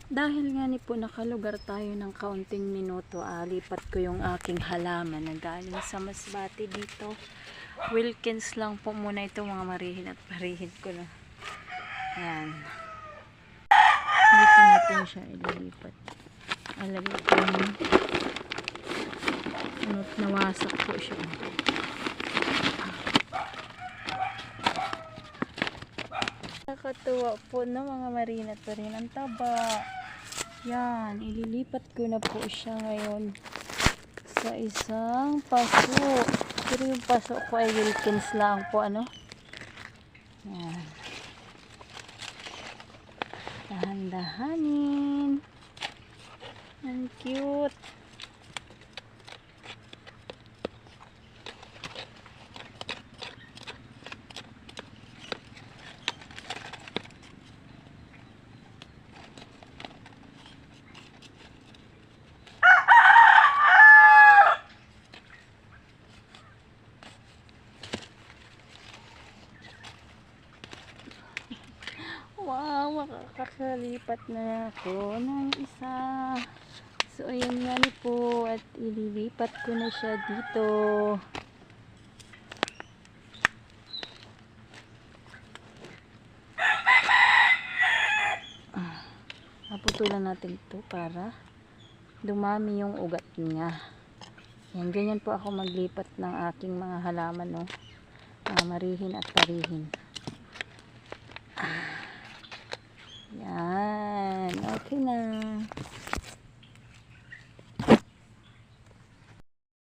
At dahil nga ni po nakalugar tayo ng kaunting minuto, lipat ko yung aking halaman na galing sa Masbate dito. Wilkins lang po muna ito mga marihin at parihin ko na. Yan. Dito natin siya ililipat. Alagay ko nawasak po siya. Nakatuwa po na mga marihin at parihin. Ang taba. Yan, ililipat ko na po siya ngayon sa isang paso. Pero yung paso ko ay Wilkins lang po, ano? Yan. Dahan-dahanin. Ang cute. Wow, makakalipat na ako ng isa. So, ayan nga po. At ililipat ko na siya dito. Naputulan natin ito para dumami yung ugat niya. Yan, ganyan po ako maglipat ng aking mga halaman, no? Marihin at parihin. Yan. Okay na.